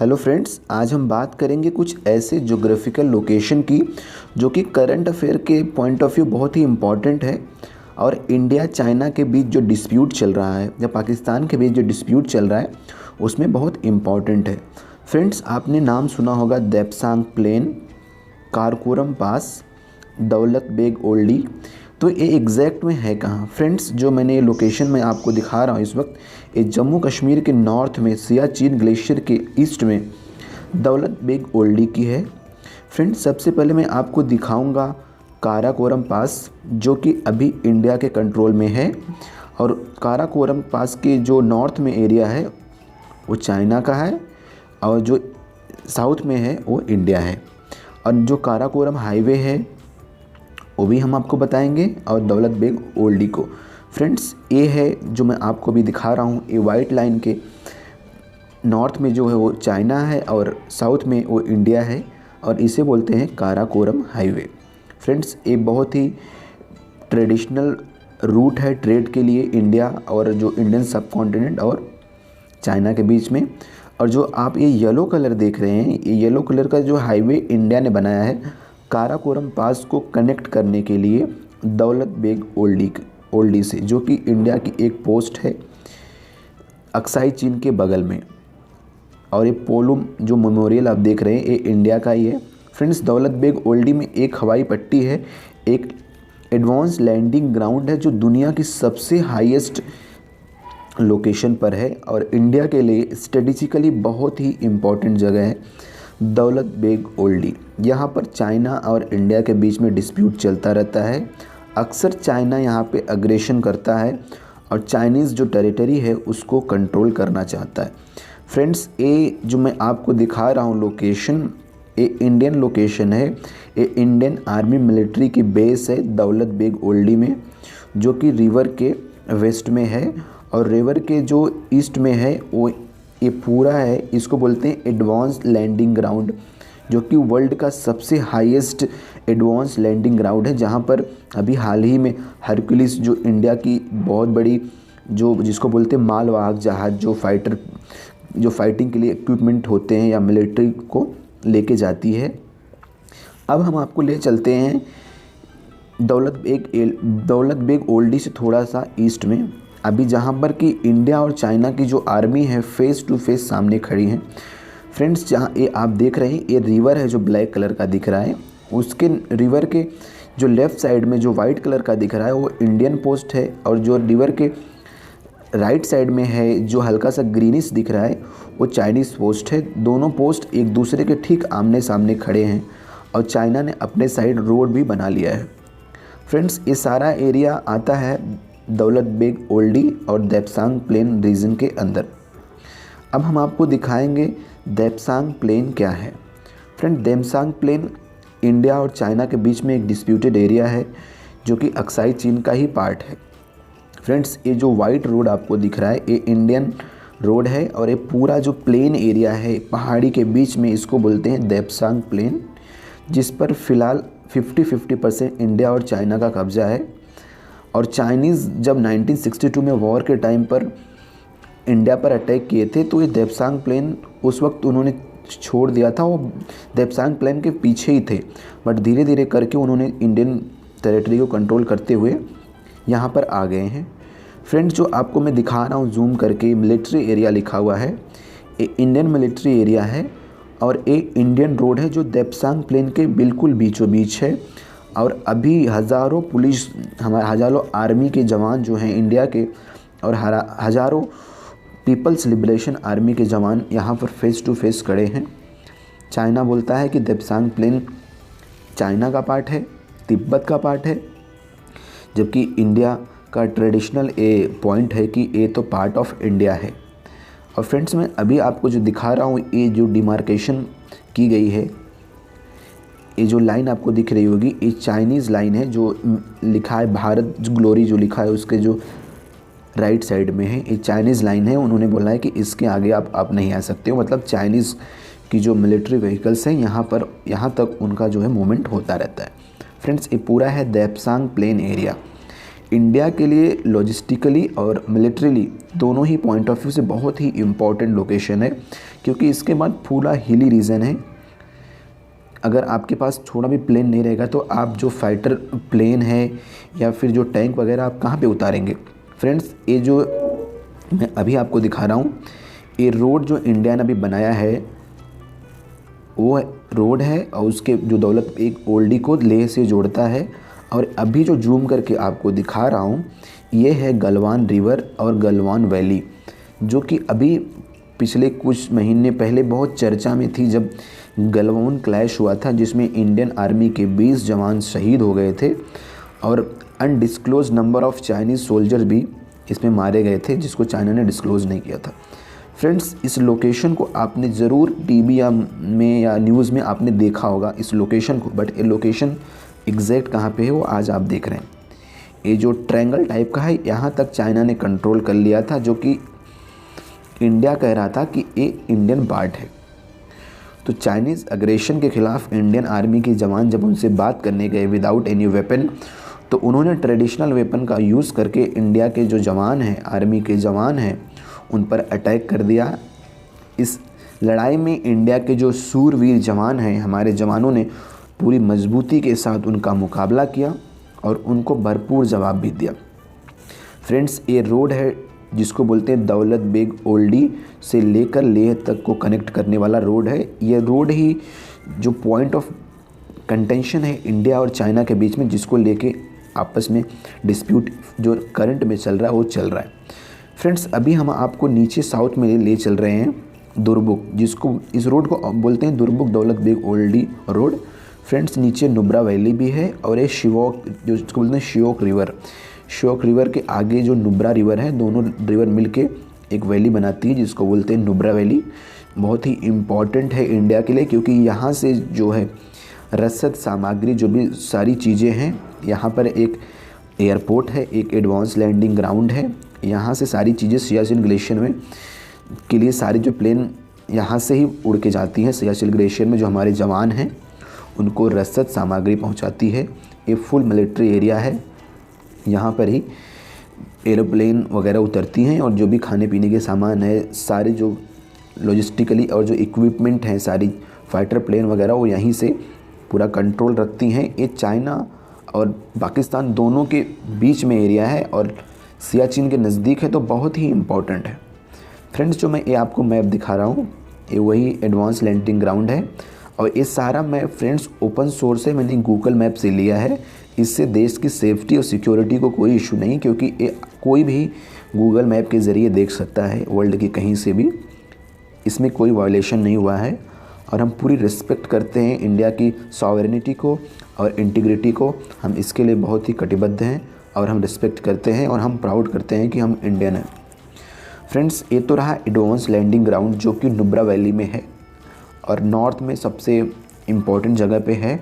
Hello friends, आज हम बात करेंगे कुछ ऐसे ज्योग्राफिकल लोकेशन की जो कि करंट अफेयर के पॉइंट ऑफ व्यू बहुत ही इम्पॉर्टेंट है और इंडिया चाइना के बीच जो डिस्प्यूट चल रहा है या पाकिस्तान के बीच जो डिस्प्यूट चल रहा है उसमें बहुत इम्पॉर्टेंट है। फ्रेंड्स, आपने नाम सुना होगा देपसांग प्लेन, कारकोरम पास, दौलत बेग ओल्डी। तो ये एग्जैक्ट में है कहाँ? फ्रेंड्स, जो मैंने ये लोकेशन में आपको दिखा रहा हूँ इस वक्त, ये जम्मू कश्मीर के नॉर्थ में सियाचिन ग्लेशियर के ईस्ट में दौलत बेग ओल्डी की है। फ्रेंड्स, सबसे पहले मैं आपको दिखाऊंगा काराकोरम पास, जो कि अभी इंडिया के कंट्रोल में है, और काराकोरम पास के जो नॉर्थ में एरिया है वो चाइना का है और जो साउथ में है वो इंडिया है। और जो काराकोरम हाईवे है वो भी हम आपको बताएंगे, और दौलत बेग ओल्डी को। फ्रेंड्स, ये है जो मैं आपको भी दिखा रहा हूँ, ये वाइट लाइन के नॉर्थ में जो है वो चाइना है और साउथ में वो इंडिया है, और इसे बोलते हैं काराकोरम हाईवे। फ्रेंड्स, ये बहुत ही ट्रेडिशनल रूट है ट्रेड के लिए इंडिया और जो इंडियन सब कॉन्टिनेंट और चाइना के बीच में। और जो आप ये येलो कलर देख रहे हैं, ये येलो कलर का जो हाईवे इंडिया ने बनाया है काराकोरम पास को कनेक्ट करने के लिए दौलत बेग ओल्डी से, जो कि इंडिया की एक पोस्ट है अक्साई चीन के बगल में। और ये पोलुम जो मेमोरियल आप देख रहे हैं ये इंडिया का ही है। फ्रेंड्स, दौलत बेग ओल्डी में एक हवाई पट्टी है, एक एडवांस लैंडिंग ग्राउंड है जो दुनिया की सबसे हाईएस्ट लोकेशन पर है और इंडिया के लिए स्ट्रेटेजिकली बहुत ही इम्पोर्टेंट जगह है दौलत बेग ओल्डी। यहाँ पर चाइना और इंडिया के बीच में डिस्प्यूट चलता रहता है। अक्सर चाइना यहाँ पे अग्रेशन करता है और चाइनीज़ जो टेरिटरी है उसको कंट्रोल करना चाहता है। फ्रेंड्स, ये जो मैं आपको दिखा रहा हूँ लोकेशन, ये इंडियन लोकेशन है। ये इंडियन आर्मी मिलिट्री की बेस है दौलत बेग ओल्डी में, जो कि रिवर के वेस्ट में है, और रिवर के जो ईस्ट में है वो ये पूरा है, इसको बोलते हैं एडवांस लैंडिंग ग्राउंड, जो कि वर्ल्ड का सबसे हाईएस्ट एडवांस लैंडिंग ग्राउंड है, जहाँ पर अभी हाल ही में हरक्यूलिस जो इंडिया की बहुत बड़ी जो जिसको बोलते हैं मालवाहक जहाज़, जो फाइटिंग के लिए इक्विपमेंट होते हैं या मिलिट्री को लेके जाती है। अब हम आपको ले चलते हैं दौलत बेग ओल्डी से थोड़ा सा ईस्ट में, अभी जहाँ पर कि इंडिया और चाइना की जो आर्मी है फेस टू फेस सामने खड़ी है। फ्रेंड्स, जहाँ ये आप देख रहे हैं ये रिवर है जो ब्लैक कलर का दिख रहा है, उसके रिवर के जो लेफ़्ट साइड में जो वाइट कलर का दिख रहा है वो इंडियन पोस्ट है, और जो रिवर के राइट साइड में है जो हल्का सा ग्रीनिश दिख रहा है वो चाइनीज़ पोस्ट है। दोनों पोस्ट एक दूसरे के ठीक आमने सामने खड़े हैं और चाइना ने अपने साइड रोड भी बना लिया है। फ्रेंड्स, ये सारा एरिया आता है दौलत बेग ओल्डी और देपसांग प्लेन रीजन के अंदर। अब हम आपको दिखाएंगे देपसांग प्लेन क्या है। फ्रेंड, देपसांग प्लेन इंडिया और चाइना के बीच में एक डिस्प्यूटेड एरिया है जो कि अक्साई चीन का ही पार्ट है। फ्रेंड्स, ये जो वाइट रोड आपको दिख रहा है ये इंडियन रोड है, और ये पूरा जो प्लेन एरिया है पहाड़ी के बीच में इसको बोलते हैं देपसांग प्लेन, जिस पर फ़िलहाल 50-50% इंडिया और चाइना का कब्जा है। और चाइनीज़ जब 1962 में वॉर के टाइम पर इंडिया पर अटैक किए थे तो ये देपसांग प्लेन उस वक्त उन्होंने छोड़ दिया था, वो देपसांग प्लेन के पीछे ही थे, बट धीरे धीरे करके उन्होंने इंडियन टेरिटरी को कंट्रोल करते हुए यहाँ पर आ गए हैं। फ्रेंड्स, जो आपको मैं दिखा रहा हूँ जूम करके, मिलिट्री एरिया लिखा हुआ है, ये इंडियन मिलिट्री एरिया है और एक इंडियन रोड है जो देपसांग प्लेन के बिल्कुल बीचों बीच है। और अभी हज़ारों पुलिस, हमारे हज़ारों आर्मी के जवान जो हैं इंडिया के, और हज़ारों पीपल्स लिबरेशन आर्मी के जवान यहाँ पर फेस टू फेस खड़े हैं। चाइना बोलता है कि देपसांग प्लेन चाइना का पार्ट है, तिब्बत का पार्ट है, जबकि इंडिया का ट्रेडिशनल पॉइंट है कि ये तो पार्ट ऑफ इंडिया है। और फ्रेंड्स, मैं अभी आपको जो दिखा रहा हूँ ये जो डिमार्केशन की गई है, ये जो लाइन आपको दिख रही होगी ये चाइनीज़ लाइन है, जो लिखा है भारत ग्लोरी जो लिखा है उसके जो राइट साइड में है ये चाइनीज़ लाइन है। उन्होंने बोला है कि इसके आगे आप नहीं आ सकते हो, मतलब चाइनीज़ की जो मिलिट्री व्हीकल्स हैं यहाँ तक उनका जो है मूवमेंट होता रहता है। फ्रेंड्स, ये पूरा है देपसांग प्लेन एरिया। इंडिया के लिए लॉजिस्टिकली और मिलिट्रीली दोनों ही पॉइंट ऑफ व्यू से बहुत ही इम्पॉर्टेंट लोकेशन है, क्योंकि इसके बाद पूरा हिली रीजन है। अगर आपके पास थोड़ा भी प्लेन नहीं रहेगा तो आप जो फाइटर प्लेन है या फिर जो टैंक वगैरह आप कहाँ पे उतारेंगे। फ्रेंड्स, ये जो मैं अभी आपको दिखा रहा हूँ, ये रोड जो इंडिया ने अभी बनाया है वो रोड है, और उसके जो दौलत बेग ओल्डी को लेह से जोड़ता है। और अभी जो जूम करके आपको दिखा रहा हूँ ये है गलवान रिवर और गलवान वैली, जो कि अभी पिछले कुछ महीने पहले बहुत चर्चा में थी जब गलवान क्लैश हुआ था, जिसमें इंडियन आर्मी के 20 जवान शहीद हो गए थे और undisclosed number of Chinese soldier भी इसमें मारे गए थे, जिसको चाइना ने डिस्क्लोज़ नहीं किया था। फ्रेंड्स, इस लोकेशन को आपने ज़रूर टीवी में या न्यूज़ में आपने देखा होगा इस लोकेशन को, बट ये लोकेशन एग्जैक्ट कहाँ पे है वो आज आप देख रहे हैं। ये जो ट्रायंगल टाइप का है, यहाँ तक चाइना ने कंट्रोल कर लिया था, जो कि इंडिया कह रहा था कि ये इंडियन पार्ट है। तो चाइनीज़ अग्रेशन के ख़िलाफ़ इंडियन आर्मी के जवान जब उनसे बात करने गए विदाउट एनी वेपन, तो उन्होंने ट्रेडिशनल वेपन का यूज़ करके इंडिया के जो जवान हैं, आर्मी के जवान हैं, उन पर अटैक कर दिया। इस लड़ाई में इंडिया के जो सूरवीर जवान हैं, हमारे जवानों ने पूरी मजबूती के साथ उनका मुकाबला किया और उनको भरपूर जवाब भी दिया। फ्रेंड्स, ये रोड है जिसको बोलते हैं दौलत बेग ओल्डी से लेकर लेह तक को कनेक्ट करने वाला रोड है। ये रोड ही जो पॉइंट ऑफ कंटेंशन है इंडिया और चाइना के बीच में, जिसको लेके आपस में डिस्प्यूट जो करंट में चल रहा है वो चल रहा है। फ्रेंड्स, अभी हम आपको नीचे साउथ में ले चल रहे हैं दुरबुक, जिसको इस रोड को बोलते हैं दुरबुक दौलत बेग ओल्डी रोड। फ्रेंड्स, नीचे नुब्रा वैली भी है और ये शिवोक जो जिसको बोलते हैं श्योक रिवर के आगे जो नुब्रा रिवर है, दोनों रिवर मिलके एक वैली बनाती है जिसको बोलते हैं नुब्रा वैली। बहुत ही इम्पॉर्टेंट है इंडिया के लिए, क्योंकि यहाँ से जो है रसद सामग्री जो भी सारी चीज़ें हैं, यहाँ पर एक एयरपोर्ट है, एक एडवांस लैंडिंग ग्राउंड है, यहाँ से सारी चीज़ें सियाचिन ग्लेशियर में के लिए सारी जो प्लेन यहाँ से ही उड़ के जाती हैं। सियाचिन ग्लेशियर में जो हमारे जवान हैं उनको रसद सामग्री पहुँचाती है। ये फुल मिलिट्री एरिया है, यहाँ पर ही एरोप्लेन वगैरह उतरती हैं और जो भी खाने पीने के सामान है, सारे जो लॉजिस्टिकली और जो इक्विपमेंट हैं, सारी फाइटर प्लेन वगैरह वो यहीं से पूरा कंट्रोल रखती हैं। ये चाइना और पाकिस्तान दोनों के बीच में एरिया है और सियाचिन के नज़दीक है, तो बहुत ही इम्पॉर्टेंट है। फ्रेंड्स, जो मैं ये आपको मैप दिखा रहा हूँ ये वही एडवांस लैंडिंग ग्राउंड है, और ये सारा मैप फ्रेंड्स ओपन सोर्स है, मैंने गूगल मैप से लिया है। इससे देश की सेफ्टी और सिक्योरिटी को कोई इशू नहीं, क्योंकि ये कोई भी गूगल मैप के ज़रिए देख सकता है वर्ल्ड की कहीं से भी, इसमें कोई वायलेशन नहीं हुआ है। और हम पूरी रिस्पेक्ट करते हैं इंडिया की सॉवरेनिटी को और इंटीग्रिटी को, हम इसके लिए बहुत ही कटिबद्ध हैं और हम रिस्पेक्ट करते हैं और हम प्राउड करते हैं कि हम इंडियन हैं। फ्रेंड्स, ये तो रहा एडवांस लैंडिंग ग्राउंड जो कि नुब्रा वैली में है और नॉर्थ में सबसे इम्पॉर्टेंट जगह पे है,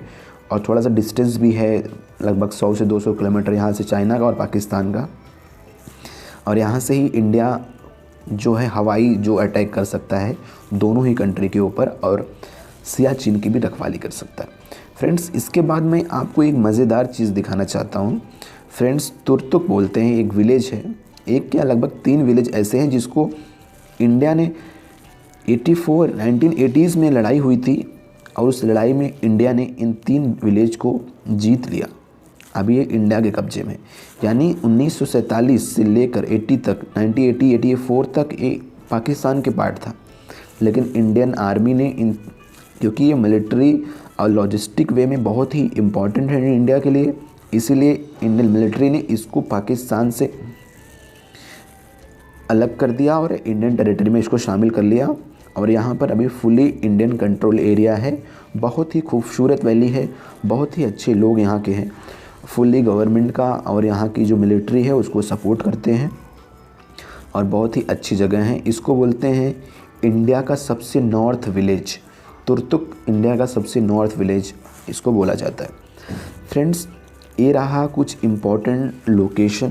और थोड़ा सा डिस्टेंस भी है, लगभग 100 से 200 किलोमीटर यहाँ से चाइना का और पाकिस्तान का। और यहाँ से ही इंडिया जो है हवाई जो अटैक कर सकता है दोनों ही कंट्री के ऊपर, और सियाचिन की भी रखवाली कर सकता है। फ्रेंड्स, इसके बाद मैं आपको एक मज़ेदार चीज़ दिखाना चाहता हूँ। फ्रेंड्स, तुर्तुक बोलते हैं, एक विलेज है, एक क्या लगभग 3 विलेज ऐसे हैं जिसको इंडिया ने 1980s में लड़ाई हुई थी, और उस लड़ाई में इंडिया ने इन 3 विलेज को जीत लिया। अभी ये इंडिया के कब्जे में, यानी 1947 से लेकर 80 तक, 1980-84 तक ये पाकिस्तान के पार्ट था। लेकिन इंडियन आर्मी ने क्योंकि ये मिलिट्री और लॉजिस्टिक वे में बहुत ही इम्पॉर्टेंट है इंडिया के लिए, इसीलिए इंडियन मिलिट्री ने इसको पाकिस्तान से अलग कर दिया और इंडियन टेरिटरी में इसको शामिल कर लिया। और यहाँ पर अभी फुली इंडियन कंट्रोल एरिया है। बहुत ही खूबसूरत वैली है, बहुत ही अच्छे लोग यहाँ के हैं, फुली गवर्नमेंट का और यहाँ की जो मिलिट्री है उसको सपोर्ट करते हैं, और बहुत ही अच्छी जगह है। इसको बोलते हैं इंडिया का सबसे नॉर्थ विलेज, तुर्तुक इंडिया का सबसे नॉर्थ विलेज इसको बोला जाता है। फ्रेंड्स, ये रहा कुछ इम्पोर्टेंट लोकेशन